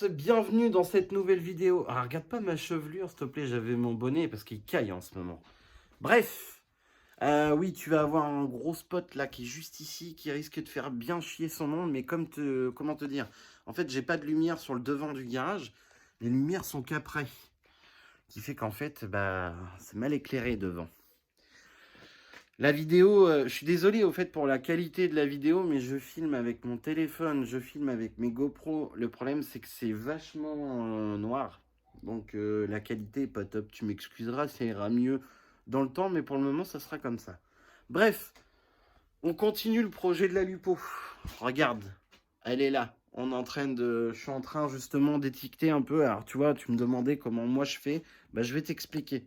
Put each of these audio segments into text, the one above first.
bienvenue dans cette nouvelle vidéo. Ah, regarde pas ma chevelure, s'il te plaît, j'avais mon bonnet parce qu'il caille en ce moment. Bref, oui, tu vas avoir un gros spot là qui est juste ici, qui risque de faire bien chier son monde, mais comment te dire? En fait, j'ai pas de lumière sur le devant du garage, les lumières sont qu'après, qui fait qu'en fait, bah, c'est mal éclairé devant. La vidéo, je suis désolé au fait pour la qualité de la vidéo, mais je filme avec mon téléphone, je filme avec mes GoPro. Le problème, c'est que c'est vachement noir. Donc la qualité est pas top. Tu m'excuseras, ça ira mieux dans le temps, mais pour le moment, ça sera comme ça. Bref, on continue le projet de la Lupo. Regarde, elle est là. Je suis en train justement d'étiqueter un peu. Alors tu vois, tu me demandais comment moi je fais. Bah, je vais t'expliquer.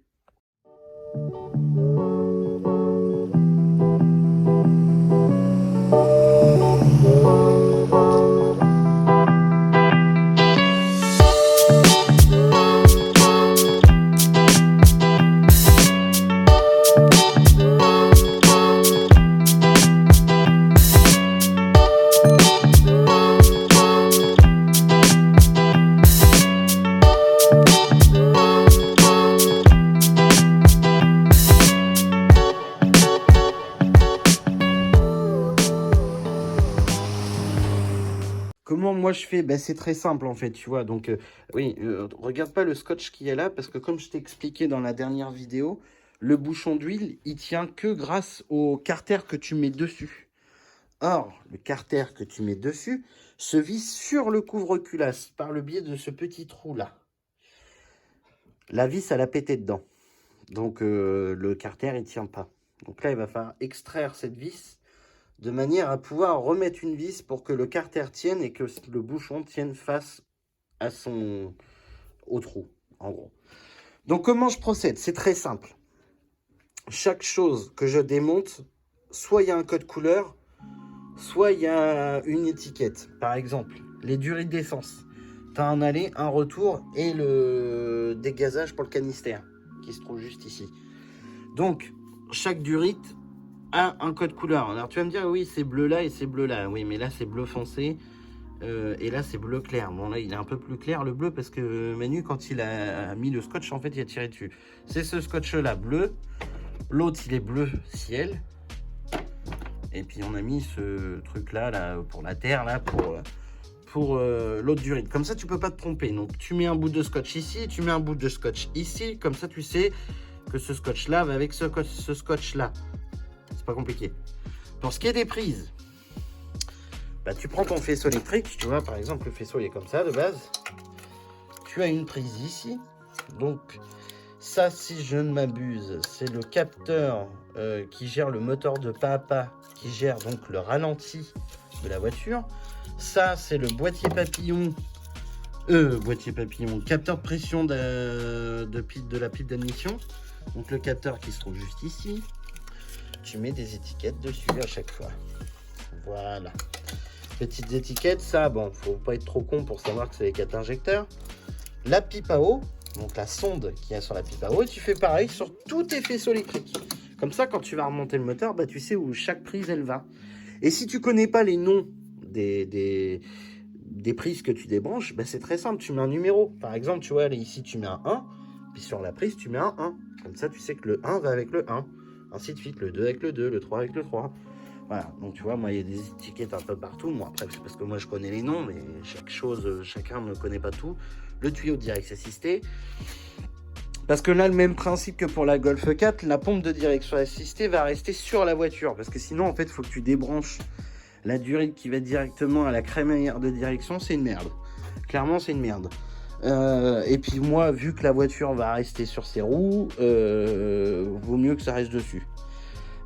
Comment moi je fais? Ben, c'est très simple en fait, tu vois. Donc, oui, regarde pas le scotch qui est là, parce que comme je t'ai expliqué dans la dernière vidéo, le bouchon d'huile, il tient que grâce au carter que tu mets dessus. Or, le carter que tu mets dessus se visse sur le couvre-culasse par le biais de ce petit trou-là. La vis, elle a pété dedans. Donc, le carter, il tient pas. Donc là, il va falloir extraire cette vis de manière à pouvoir remettre une vis pour que le carter tienne et que le bouchon tienne face au trou, en gros. Donc comment je procède? C'est très simple. Chaque chose que je démonte, soit il y a un code couleur, soit il y a une étiquette. Par exemple, les durées d'essence. Tu as un aller, un retour et le dégazage pour le canistère qui se trouve juste ici. Donc, chaque durite a un code couleur. Alors tu vas me dire, oui, c'est bleu là et c'est bleu là. Oui, mais là, c'est bleu foncé. Et là, c'est bleu clair. Bon, là, il est un peu plus clair, le bleu, parce que Manu, quand il a mis le scotch, en fait, il a tiré dessus. C'est ce scotch-là, bleu. L'autre, il est bleu ciel. Et puis, on a mis ce truc-là, là, pour la terre, là, pour l'autre durite. Comme ça, tu peux pas te tromper. Donc, tu mets un bout de scotch ici, tu mets un bout de scotch ici. Comme ça, tu sais que ce scotch-là va avec ce scotch-là. C'est pas compliqué. Pour ce qui est des prises, bah, tu prends ton faisceau électrique, tu vois, par exemple, le faisceau il est comme ça de base. Tu as une prise ici. Donc, ça, si je ne m'abuse, c'est le capteur qui gère le moteur de pas à pas, qui gère donc le ralenti de la voiture. Ça, c'est le boîtier papillon, capteur de pression de la pile d'admission. Donc, le capteur qui se trouve juste ici. Tu mets des étiquettes dessus à chaque fois. Voilà. Petites étiquettes, ça, bon, faut pas être trop con pour savoir que c'est les 4 injecteurs. La pipe à eau, donc la sonde qu'il y a sur la pipe à eau, et tu fais pareil sur tous tes faisceaux électriques. Comme ça, quand tu vas remonter le moteur, bah, tu sais où chaque prise, elle va. Et si tu connais pas les noms des prises que tu débranches, bah, c'est très simple, tu mets un numéro. Par exemple, tu vois, ici, tu mets un 1, puis sur la prise, tu mets un 1. Comme ça, tu sais que le 1 va avec le 1. Ainsi de suite, le 2 avec le 2, le 3 avec le 3. Voilà, donc tu vois, moi, il y a des étiquettes un peu partout. Moi, après, c'est parce que moi, je connais les noms, mais chacun ne connaît pas tout. Le tuyau de direct assisté. Parce que là, le même principe que pour la Golf 4, la pompe de direction assistée va rester sur la voiture. Parce que sinon, en fait, il faut que tu débranches la durite qui va directement à la crémaillère de direction. C'est une merde. Clairement, c'est une merde. Et puis moi, vu que la voiture va rester sur ses roues, vaut mieux que ça reste dessus.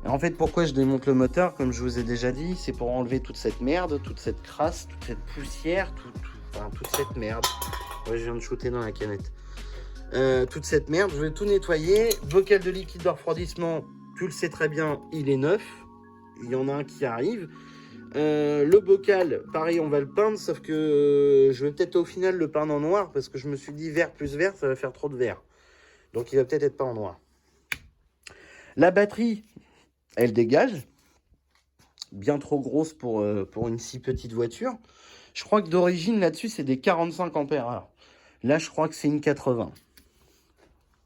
En fait, pourquoi je démonte le moteur, comme je vous ai déjà dit, c'est pour enlever toute cette merde, toute cette crasse, toute cette poussière, toute cette merde. Ouais, je viens de shooter dans la canette. Toute cette merde, je vais tout nettoyer. Bocal de liquide de refroidissement, tu le sais très bien, il est neuf. Il y en a un qui arrive. Le bocal, pareil, on va le peindre, sauf que je vais peut-être au final le peindre en noir, parce que je me suis dit vert plus vert, ça va faire trop de vert. Donc il va peut-être être peint en noir. La batterie, elle dégage, bien trop grosse pour une si petite voiture. Je crois que d'origine, là-dessus, c'est des 45 ampères-heure. Là, je crois que c'est une 80.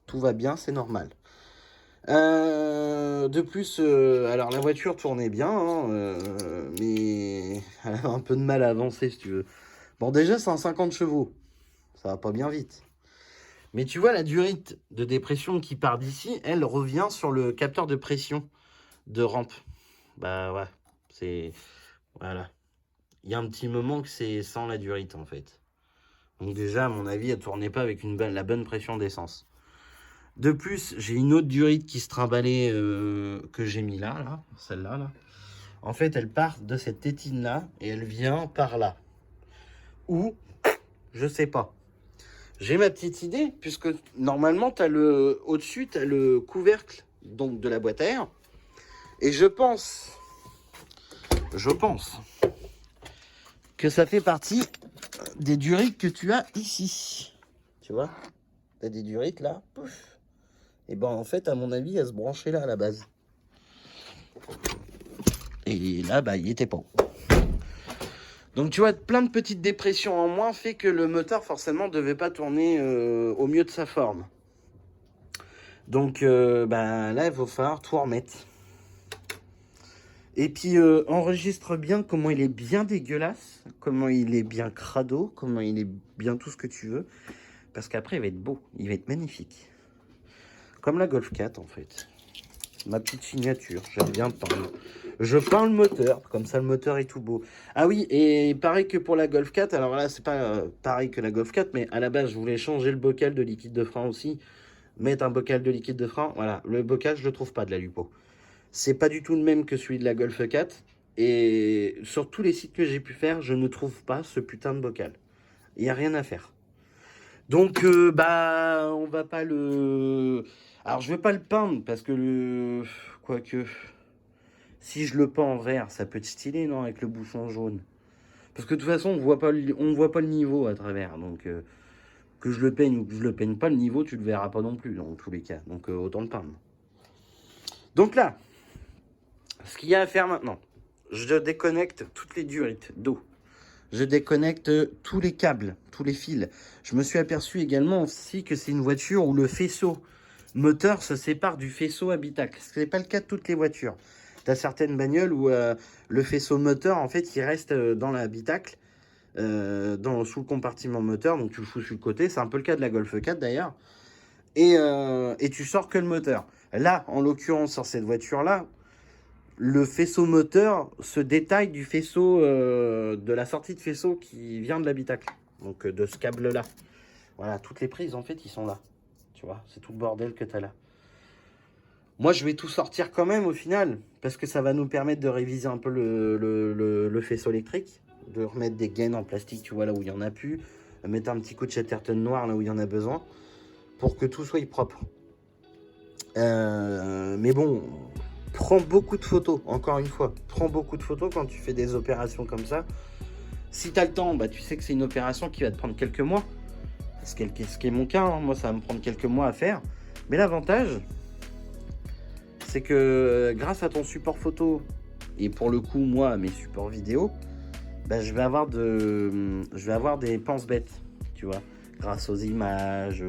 Tout va bien, c'est normal. De plus, alors la voiture tournait bien, hein, mais elle avait un peu de mal à avancer, si tu veux. Bon, déjà, c'est un 50 chevaux. Ça va pas bien vite. Mais tu vois, la durite de dépression qui part d'ici, elle revient sur le capteur de pression de rampe. Bah ouais, c'est... Voilà. Il y a un petit moment que c'est sans la durite, en fait. Donc déjà, à mon avis, elle tournait pas avec la bonne pression d'essence. De plus, j'ai une autre durite qui se trimballait que j'ai mis là, celle-là. Là. En fait, elle part de cette tétine-là et elle vient par là. Ou, je sais pas. J'ai ma petite idée, puisque normalement, au-dessus, tu as le couvercle donc, de la boîte à air. Et je pense que ça fait partie des durites que tu as ici. Tu vois? Tu as des durites là, pouf. Et ben en fait, à mon avis, elle se branchait là à la base. Et là, bah, il était pas. Donc tu vois, plein de petites dépressions en moins fait que le moteur forcément devait pas tourner au mieux de sa forme. Donc bah, là, il va falloir tout remettre. Et puis enregistre bien comment il est bien dégueulasse, comment il est bien crado, comment il est bien tout ce que tu veux. Parce qu'après, il va être beau, il va être magnifique. Comme la Golf 4 en fait. Ma petite signature, j'aime bien peindre. Je peins le moteur, comme ça le moteur est tout beau. Ah oui, et pareil que pour la Golf 4, alors là c'est pas pareil que la Golf 4, mais à la base je voulais changer le bocal de liquide de frein aussi. Mettre un bocal de liquide de frein, voilà, le bocal je le trouve pas de la Lupo. C'est pas du tout le même que celui de la Golf 4. Et sur tous les sites que j'ai pu faire, je ne trouve pas ce putain de bocal. Il n'y a rien à faire. Donc, bah, on va pas le... Alors, je vais pas le peindre parce que quoique, si je le peins en vert, ça peut être stylé, non, avec le bouchon jaune. Parce que de toute façon, on voit pas le niveau à travers. Donc, que je le peigne ou que je le peigne pas, le niveau, tu le verras pas non plus, dans tous les cas. Donc, autant le peindre. Donc là, ce qu'il y a à faire maintenant, je déconnecte toutes les durites d'eau. Je déconnecte tous les câbles, tous les fils. Je me suis aperçu également aussi que c'est une voiture où le faisceau moteur se sépare du faisceau habitacle. Ce n'est pas le cas de toutes les voitures. Tu as certaines bagnoles où le faisceau moteur, en fait, il reste dans l'habitacle, sous le compartiment moteur. Donc tu le fous sur le côté. C'est un peu le cas de la Golf 4 d'ailleurs. Et tu sors que le moteur. Là, en l'occurrence, sur cette voiture-là, le faisceau moteur se détaille du faisceau, de la sortie de faisceau qui vient de l'habitacle. Donc de ce câble-là. Voilà, toutes les prises, en fait, ils sont là. Tu vois, c'est tout le bordel que tu as là. Moi, je vais tout sortir quand même au final. Parce que ça va nous permettre de réviser un peu le faisceau électrique. De remettre des gaines en plastique, tu vois, là où il n'y en a plus. Mettre un petit coup de Chatterton noir là où il y en a besoin. Pour que tout soit propre. Mais bon... Prends beaucoup de photos, encore une fois. Prends beaucoup de photos quand tu fais des opérations comme ça. Si tu as le temps, bah, tu sais que c'est une opération qui va te prendre quelques mois. Ce qui est mon cas, hein. Moi ça va me prendre quelques mois à faire. Mais l'avantage, c'est que grâce à ton support photo, et pour le coup, moi, mes supports vidéo, bah, je vais avoir des pense-bêtes, tu vois. Grâce aux images,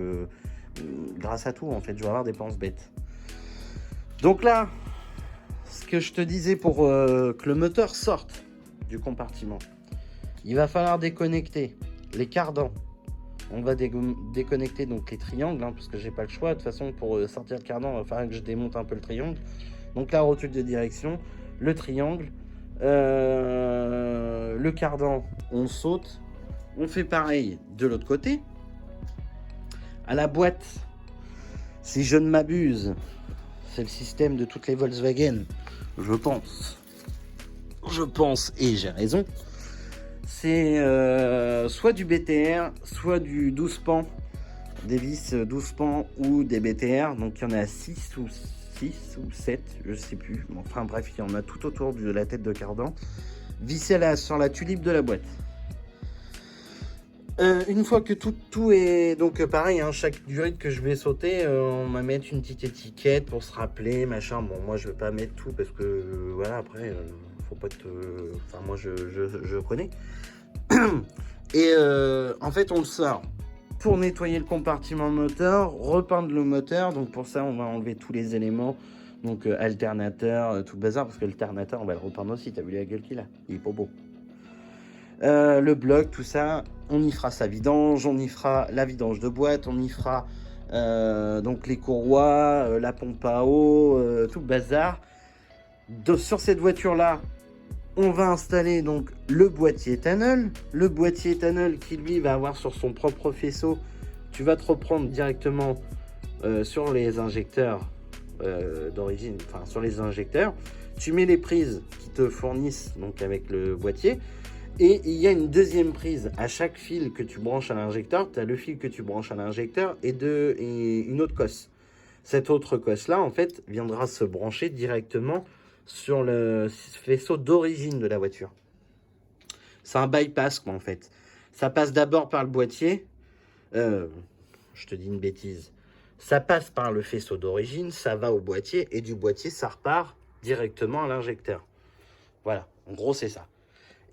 grâce à tout, en fait, je vais avoir des pense-bêtes. Donc là... Ce que je te disais pour que le moteur sorte du compartiment, il va falloir déconnecter les cardans. On va déconnecter donc les triangles, hein, parce que j'ai pas le choix. De toute façon, pour sortir le cardan, il va falloir que je démonte un peu le triangle. Donc la rotule de direction, le triangle, le cardan, on saute. On fait pareil de l'autre côté. À la boîte, si je ne m'abuse, c'est le système de toutes les Volkswagen. Je pense, et j'ai raison, c'est soit du BTR, soit du 12 pans, des vis 12 pans ou des BTR. Donc il y en a 6 ou 7, je sais plus. Enfin bref, il y en a tout autour de la tête de cardan, vissé sur la tulipe de la boîte. Une fois que tout est... Donc pareil, hein, chaque durite que je vais sauter, on va mettre une petite étiquette pour se rappeler, machin. Bon, moi je vais pas mettre tout parce que, voilà, après, faut pas te... Enfin, moi je connais. Et en fait, on le sort pour nettoyer le compartiment moteur, repeindre le moteur. Donc pour ça, on va enlever tous les éléments. Donc alternateur, tout le bazar, parce que l'alternateur, on va le repeindre aussi. T'as vu la gueule qu'il a? Il est pas beau. Le bloc, tout ça, on y fera sa vidange, on y fera la vidange de boîte, on y fera donc les courroies, la pompe à eau, tout le bazar. Sur cette voiture-là, on va installer donc le boîtier éthanol. Le boîtier éthanol qui lui va avoir sur son propre faisceau. Tu vas te reprendre directement sur les injecteurs d'origine, enfin sur les injecteurs. Tu mets les prises qui te fournissent donc avec le boîtier. Et il y a une deuxième prise. À chaque fil que tu branches à l'injecteur, tu as le fil que tu branches à l'injecteur et une autre cosse. Cette autre cosse-là, en fait, viendra se brancher directement sur le faisceau d'origine de la voiture. C'est un bypass, quoi, en fait. Ça passe d'abord par le boîtier. Je te dis une bêtise. Ça passe par le faisceau d'origine, ça va au boîtier, et du boîtier, ça repart directement à l'injecteur. Voilà, en gros, c'est ça.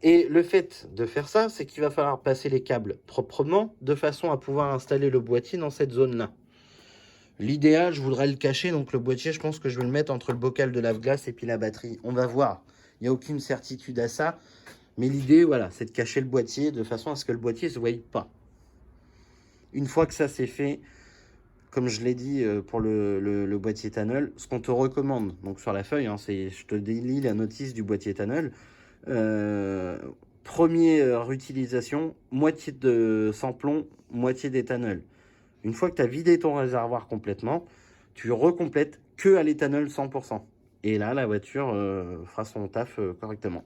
Et le fait de faire ça, c'est qu'il va falloir passer les câbles proprement, de façon à pouvoir installer le boîtier dans cette zone-là. L'idéal, je voudrais le cacher, donc le boîtier, je pense que je vais le mettre entre le bocal de lave-glace et puis la batterie. On va voir, il n'y a aucune certitude à ça, mais l'idée, voilà, c'est de cacher le boîtier de façon à ce que le boîtier ne se voie pas. Une fois que ça c'est fait, comme je l'ai dit pour le boîtier éthanol, ce qu'on te recommande, donc sur la feuille, hein, je te délie la notice du boîtier éthanol. Première utilisation, moitié de sans-plomb, moitié d'éthanol. Une fois que tu as vidé ton réservoir complètement, tu recomplètes que à l'éthanol 100%. Et là, la voiture fera son taf correctement.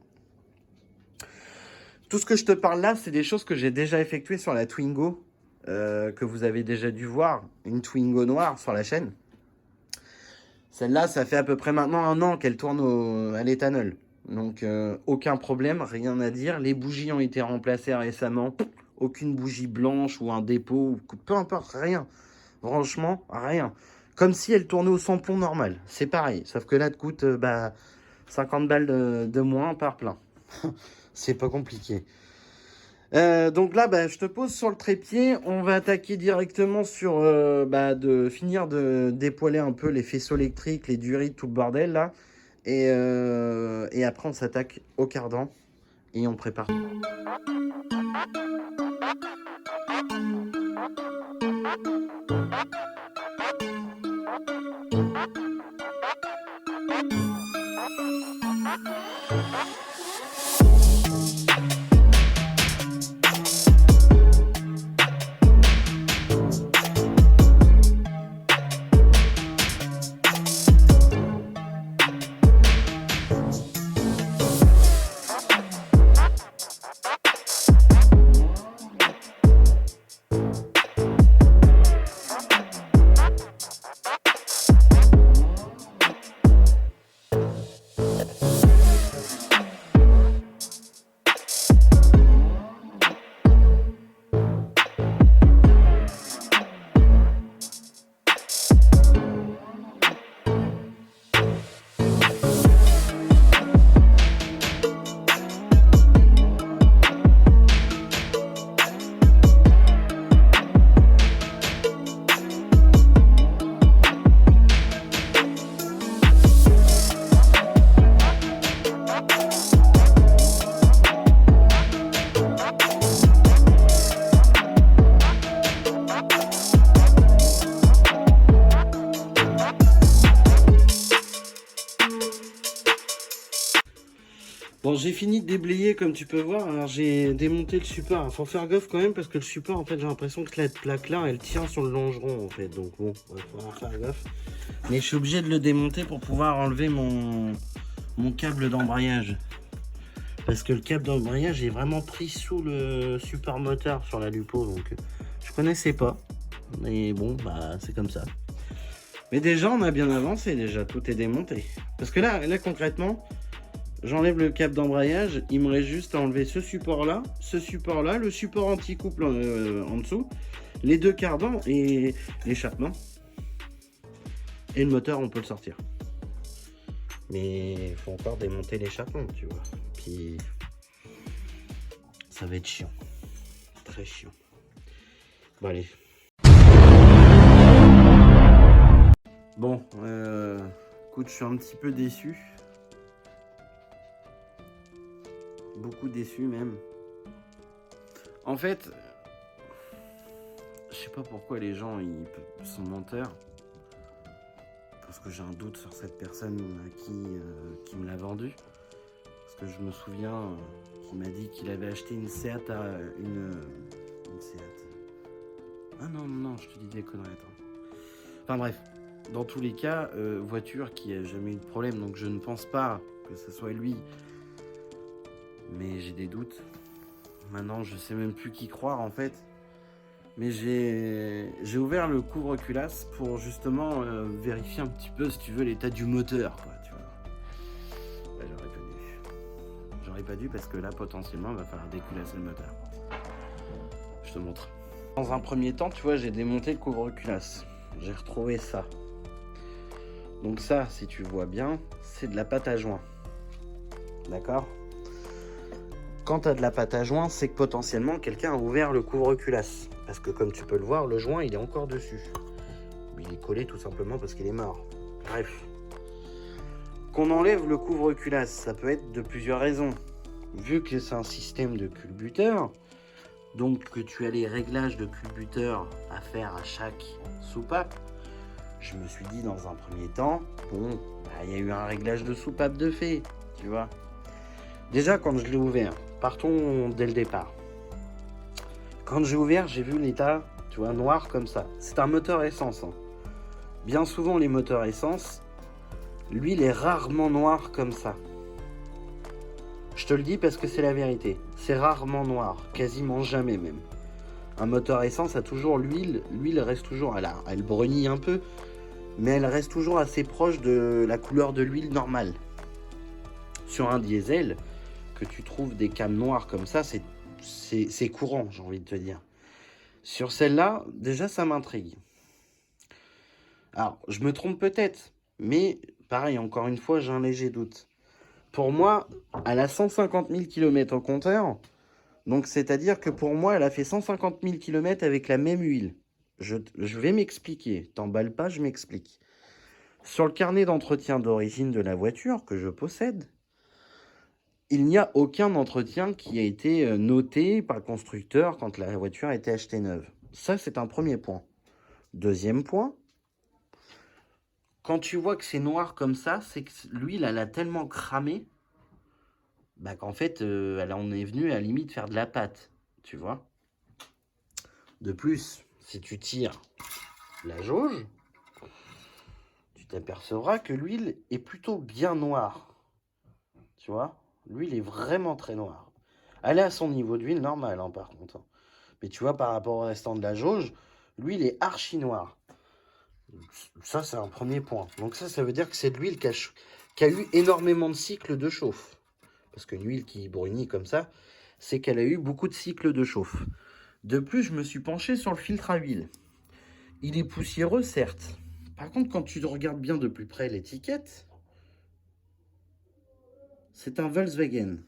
Tout ce que je te parle là, c'est des choses que j'ai déjà effectuées sur la Twingo, que vous avez déjà dû voir, une Twingo noire sur la chaîne. Celle-là, ça fait à peu près maintenant 1 an qu'elle tourne à l'éthanol. Donc, aucun problème, rien à dire. Les bougies ont été remplacées récemment. Aucune bougie blanche ou un dépôt, peu importe, rien. Franchement, rien. Comme si elle tournait au sans-plomb normal. C'est pareil, sauf que là, elle te coûte 50 balles de moins par plein. C'est pas compliqué. Donc là, je te pose sur le trépied. On va attaquer directement sur de finir de dépoiler un peu les faisceaux électriques, les durites, tout le bordel là. Et après, on s'attaque au cardan et on prépare. Bon, j'ai fini de déblayer comme tu peux voir. Alors j'ai démonté le support. Il faut faire gaffe quand même parce que le support, en fait, j'ai l'impression que cette plaque là, elle tient sur le longeron en fait. Donc bon, il va falloir faire gaffe. Mais je suis obligé de le démonter pour pouvoir enlever mon câble d'embrayage. Parce que le câble d'embrayage est vraiment pris sous le support moteur sur la Lupo. Donc je connaissais pas. Mais bon, c'est comme ça. Mais déjà, on a bien avancé déjà. Tout est démonté. Parce que là concrètement, j'enlève le câble d'embrayage, il me reste juste à enlever ce support-là, le support anti-couple en dessous, les deux cardans et l'échappement. Et le moteur, on peut le sortir. Mais il faut encore démonter l'échappement, tu vois. Puis Ça va être chiant. Très chiant. Bon, allez. Bon, écoute, je suis un petit peu déçu. Beaucoup déçu même. En fait, je sais pas pourquoi les gens ils sont menteurs. Parce que j'ai un doute sur cette personne qui me l'a vendu. Parce que je me souviens qu'il m'a dit qu'il avait acheté une Seat à une Seat. Ah non, je te dis des conneries, attends. Enfin bref, dans tous les cas, voiture qui a jamais eu de problème, donc je ne pense pas que ce soit lui. Mais j'ai des doutes. Maintenant, je sais même plus qui croire en fait. Mais j'ai ouvert le couvre-culasse pour justement vérifier un petit peu, si tu veux, l'état du moteur, quoi, tu vois. Bah, j'aurais pas dû. J'aurais pas dû parce que là, potentiellement, il va falloir déculasser le moteur. Je te montre. Dans un premier temps, tu vois, j'ai démonté le couvre-culasse. J'ai retrouvé ça. Donc ça, si tu vois bien, c'est de la pâte à joint. D'accord ? Quand tu as de la pâte à joint, c'est que potentiellement quelqu'un a ouvert le couvre-culasse. Parce que comme tu peux le voir, le joint il est encore dessus. Il est collé tout simplement parce qu'il est mort. Bref. Qu'on enlève le couvre-culasse, ça peut être de plusieurs raisons. Vu que c'est un système de culbuteur, donc que tu as les réglages de culbuteur à faire à chaque soupape, je me suis dit dans un premier temps, bon, il y a eu un réglage de soupape de fait, tu vois. Déjà quand je l'ai ouvert, partons dès le départ. Quand j'ai ouvert, j'ai vu l'état, tu vois, noir comme ça. C'est un moteur essence. Hein. Bien souvent, les moteurs essence, l'huile est rarement noire comme ça. Je te le dis parce que c'est la vérité. C'est rarement noir, quasiment jamais même. Un moteur essence a toujours l'huile reste toujours, elle brunit un peu, mais elle reste toujours assez proche de la couleur de l'huile normale. Sur un diesel, que tu trouves des cames noires comme ça, c'est courant, j'ai envie de te dire. Sur celle-là, déjà, ça m'intrigue. Alors, je me trompe peut-être, mais pareil, encore une fois, j'ai un léger doute. Pour moi, elle a 150 000 km au compteur, donc c'est-à-dire que pour moi, elle a fait 150 000 km avec la même huile. Je vais m'expliquer, t'emballe pas, je m'explique. Sur le carnet d'entretien d'origine de la voiture que je possède, il n'y a aucun entretien qui a été noté par le constructeur quand la voiture a été achetée neuve. Ça, c'est un premier point. Deuxième point, quand tu vois que c'est noir comme ça, c'est que l'huile, elle a tellement cramé bah, qu'en fait, elle en est venue à la limite faire de la pâte, tu vois. De plus, si tu tires la jauge, tu t'apercevras que l'huile est plutôt bien noire, tu vois. L'huile est vraiment très noire. Elle est à son niveau d'huile normal, hein, par contre. Mais tu vois, par rapport au restant de la jauge, l'huile est archi noire. Ça, c'est un premier point. Donc ça veut dire que c'est de l'huile qui a eu énormément de cycles de chauffe. Parce qu'une huile qui brunit comme ça, c'est qu'elle a eu beaucoup de cycles de chauffe. De plus, je me suis penché sur le filtre à huile. Il est poussiéreux, certes. Par contre, quand tu regardes bien de plus près l'étiquette, c'est un Volkswagen.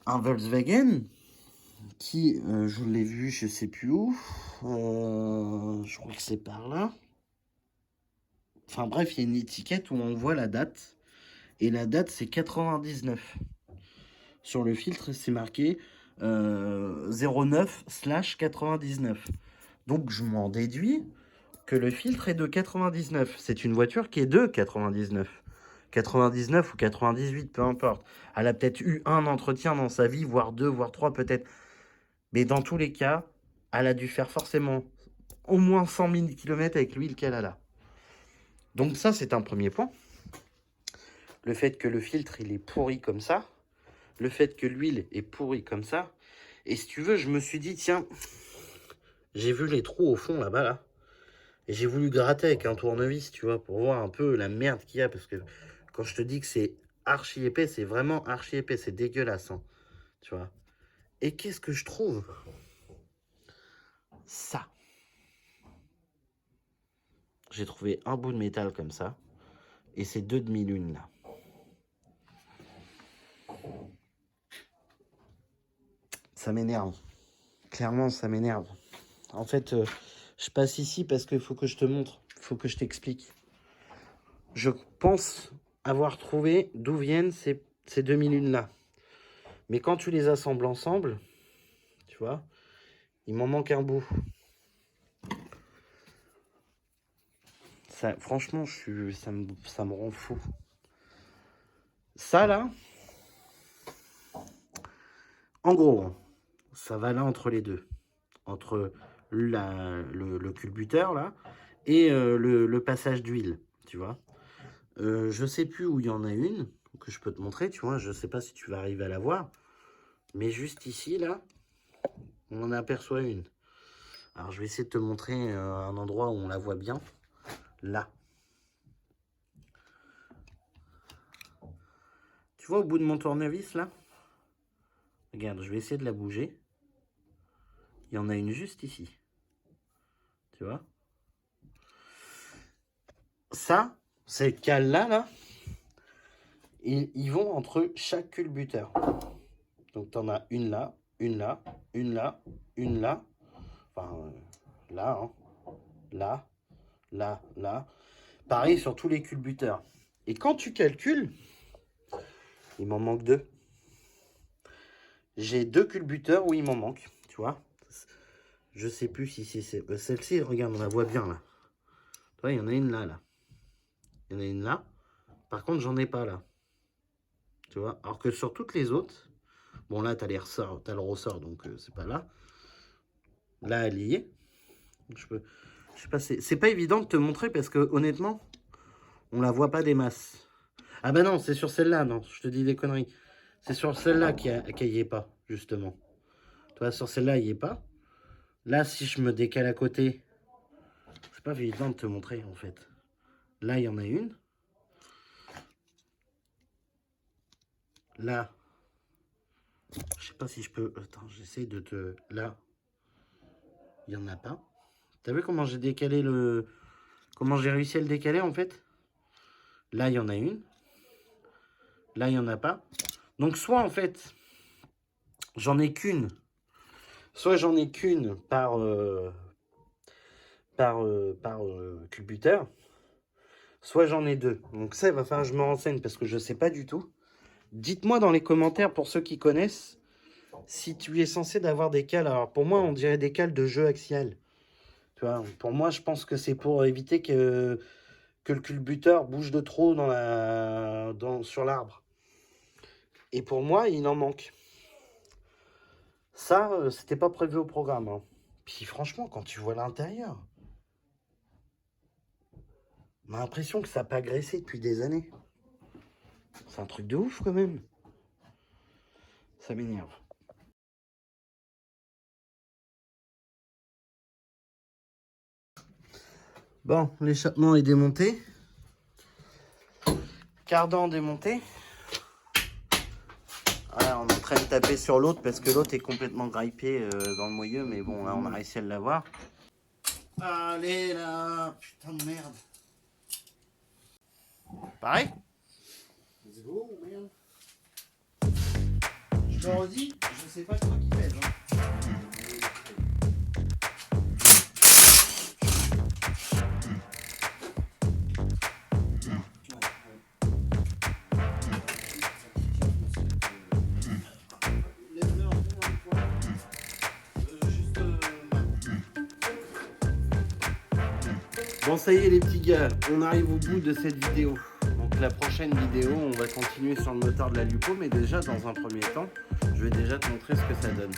Un Volkswagen qui, je l'ai vu, je sais plus où. Je crois que c'est par là. Enfin bref, il y a une étiquette où on voit la date. Et la date, c'est 99. Sur le filtre, c'est marqué 09/99. Donc, je m'en déduis que le filtre est de 99. C'est une voiture qui est de 99. 99 ou 98, peu importe. Elle a peut-être eu un entretien dans sa vie, voire deux, voire trois peut-être. Mais dans tous les cas, elle a dû faire forcément au moins 100 000 km avec l'huile qu'elle a là. Donc ça, c'est un premier point. Le fait que le filtre, il est pourri comme ça. Le fait que l'huile est pourrie comme ça. Et si tu veux, je me suis dit, tiens, j'ai vu les trous au fond là-bas, là. Et j'ai voulu gratter avec un tournevis, tu vois, pour voir un peu la merde qu'il y a. Parce que quand je te dis que c'est archi épais, c'est vraiment archi épais. C'est dégueulasse, hein, tu vois. Et qu'est-ce que je trouve? Ça. J'ai trouvé un bout de métal comme ça. Et c'est 2 demi-lunes, là. Ça m'énerve. Clairement, ça m'énerve. En fait, je passe ici parce qu'il faut que je te montre. Il faut que je t'explique. Je pense avoir trouvé d'où viennent ces demi-lunes-là. Mais quand tu les assembles ensemble, tu vois, il m'en manque un bout. Ça, franchement, ça me rend fou. Ça, là, en gros, ça va là entre les deux. Entre le culbuteur, là, et le passage d'huile, tu vois. Je sais plus où il y en a une que je peux te montrer, tu vois. Je sais pas si tu vas arriver à la voir. Mais juste ici, là, on en aperçoit une. Alors, je vais essayer de te montrer un endroit où on la voit bien. Là. Tu vois au bout de mon tournevis, là? Regarde, je vais essayer de la bouger. Il y en a une juste ici. Tu vois? Ça, ces cales-là, là, ils vont entre chaque culbuteur. Donc, tu en as une là, une là, une là, une là. Enfin, là, hein. Là, là, là. Pareil sur tous les culbuteurs. Et quand tu calcules, il m'en manque 2. J'ai 2 culbuteurs où il m'en manque, tu vois. Je sais plus si c'est celle-ci, regarde, on la voit bien là. Tu vois, il y en a une là, là. Il y en a une là. Par contre, j'en ai pas là. Tu vois, alors que sur toutes les autres, bon là, tu as le ressort, donc c'est pas là. Là, elle y est. Je sais pas, c'est pas évident de te montrer parce que honnêtement, on la voit pas des masses. Ah bah non, c'est sur celle-là, non, je te dis des conneries. C'est sur celle-là qu'il n'y est pas, justement. Tu vois, sur celle-là, il n'y est pas. Là, si je me décale à côté, c'est pas évident de te montrer, en fait. Là, il y en a une. Là, je sais pas si je peux... Attends, j'essaie de te... Là, il n'y en a pas. T'as vu comment j'ai décalé le... Comment j'ai réussi à le décaler, en fait? Là, il y en a une. Là, il n'y en a pas. Donc, soit, en fait, j'en ai qu'une. Soit j'en ai qu'une par culbuteur. Soit j'en ai 2. Donc ça, il va falloir que je me renseigne parce que je ne sais pas du tout. Dites-moi dans les commentaires, pour ceux qui connaissent, si tu es censé d'avoir des cales. Alors pour moi, on dirait des cales de jeu axial. Tu vois, pour moi, je pense que c'est pour éviter que le culbuteur bouge de trop sur l'arbre. Et pour moi, il en manque. Ça, c'était pas prévu au programme. Hein. Puis franchement, quand tu vois l'intérieur, on a l'impression que ça n'a pas graissé depuis des années. C'est un truc de ouf quand même. Ça m'énerve. Bon, l'échappement est démonté. Cardan démonté. Voilà, on est en train de taper sur l'autre parce que l'autre est complètement grippé dans le moyeu. Mais bon, là, on a réussi à l'avoir. Allez là, putain de merde. Pareil. Let's go, merde. Je te redis, je sais pas quoi qui pèse. Hein. Bon, ça y est les petits gars, on arrive au bout de cette vidéo. Donc la prochaine vidéo, on va continuer sur le moteur de la Lupo, mais déjà dans un premier temps, je vais déjà te montrer ce que ça donne.